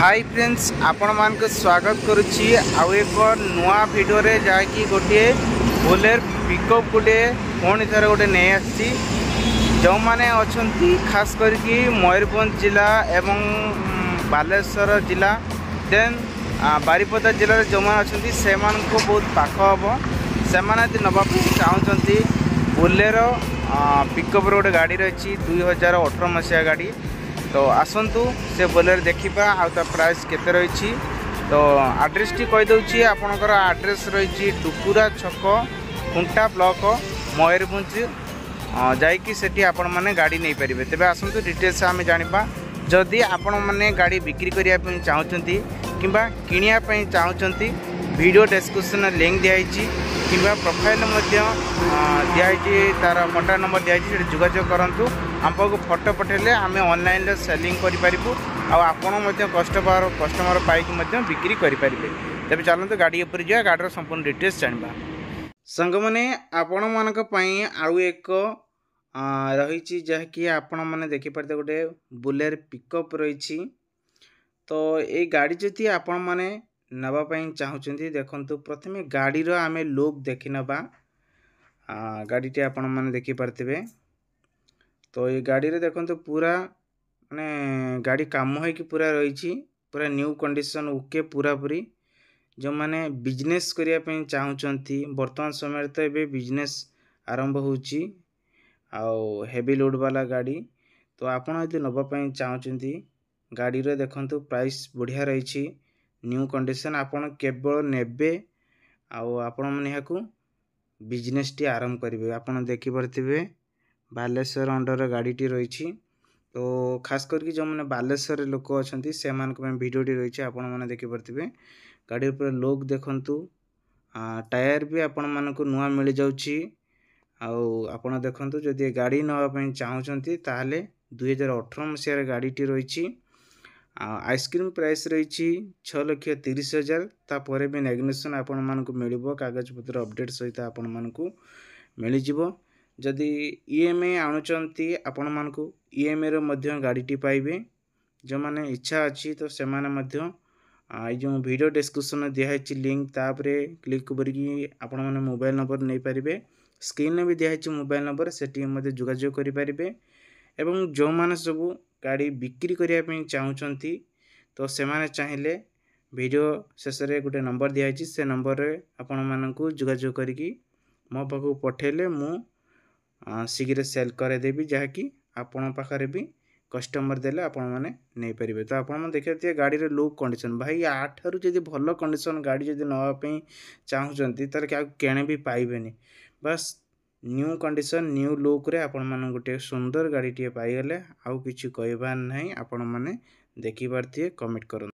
Hi friends आपण मान स्वागत करुच्ची आउ एक नुआ भिडियो रे जाकि गोटे बोलेर पिकअप गोटे पुणी थर गोटे नहीं आसी जो मैंने अच्छा खास करके मयूरभंज जिला एवं बालेश्वर जिला देन बारिपदा जिले जो मैंने अच्छा से बहुत पाख हम से नापी चाहते बोलेर पिकअप गोटे गाड़ी रही 2018 मसीहा गाड़ी तो आसतु से बोलेर देखा आ प्राइस केते रही तो आड्रेस टी कहीदे आपणकर आड्रेस रही टुकुरा छक खुंटा ब्लॉक मयूरभंज जाकि सेठी आपण माने गाड़ी नहीं पारे तेज आसतु डिटेल्स आम जाना जदि आपण मैंने गाड़ी बिक्री करने चाहते कि किणापी चाहते वीडियो डिस्क्रिप्शन लिंक दिखाई कि प्रोफाइल दिखाई तार कॉन्टाक्ट नंबर दिखाई जोगाजोग करूँ आमको फोटो पठेले आम ऑनलाइन सेलिंग करूँ आपण कस्टमर पाइक बिक्री करें तेज चलते गाड़ी उपर जा गाड़ी संपूर्ण डिटेल्स जाना सांग मैंने आपण मानी आउ एक रही जहाँकि आपण मैंने देखिपारे गोटे बुलेर पिकअप रही तो ये गाड़ी जदि आपण मैंने नापाई चाहते देखु प्रथम गाड़ी आम लुक देखी नवा गाड़ी आपण मैंने देखिपारे तो ये गाड़ी रे देखो पूरा माने गाड़ी काम हो पूरा रही पूरा न्यू कंडीशन ओके पूरा पूरी जो माने बिजनेस करने चाहते वर्तमान समय तो ये बिजनेस आरंभ होची आउ हेवी लोड वाला गाड़ी तो आपड़ यदि नापाई चाहते गाड़ी रे देखो प्राइस बढ़िया रही न्यू कंडीशन आपण केवल नेबे आपण मैंने बिजनेस टी आरंभ करेंगे आपड़ देखिपे बालेश्वर अंडर गाड़ी टी रही तो खास करके जो मैंने बालेश्वर लोक अच्छा से भिडियो टी रही आपण मैंने देखिपे गाड़ी ऊपर लोक देखु टायर भी आपण मानक नुआ मिल जाऊँगी आपण देखु जदि गाड़ी नापी चाहते ताहले 2018 मसीहार गाड़ी टी रही आइसक्रीम प्राइस रही 6,30,000 तापर भी नेगोशिएशन आपण मानक मिल कागज पत्र अपडेट सहित आपण मानक मिल जदि ईएमआई आणुचंती आपण मानक ईएमआई रो मध्य गाड़ी टी पाइबे जो माने इच्छा अच्छी तो से माने जो वीडियो डिस्क्रिप्शन दिखाई लिंक तापरे क्लिक करके आपण माने मोबाइल नंबर नहीं पारिबे स्क्रीन में भी दिखाई मोबाइल नंबर सेठी मते जोगाजोग करि पारिबे एवं जो माने सब गाड़ी बिक्री करने चाहते तो से माने चाहिए वीडियो शेष में गोटे नंबर दिखाई से नंबर रे आपण मानकु जोगाजोग करके मो पाखु पठेले मु शीघ्र सेल करदेवी जहाँकि आपण पाखे भी कस्टमर देले आपण माने नहीं पारे तो आपण देखिए गाड़ी रे लुक कंडीशन भाई आठू जब भल कंडीशन गाड़ी जब नापी चाहते तार क्या केणे भी पाइबेनी बस न्यू कंडीशन न्यू लुक रे आपण मान गोटे सुंदर गाड़ी टी पाइगले आउ किछि कहबार नहीं आपण माने देखि पारथिए कमेंट करूँ।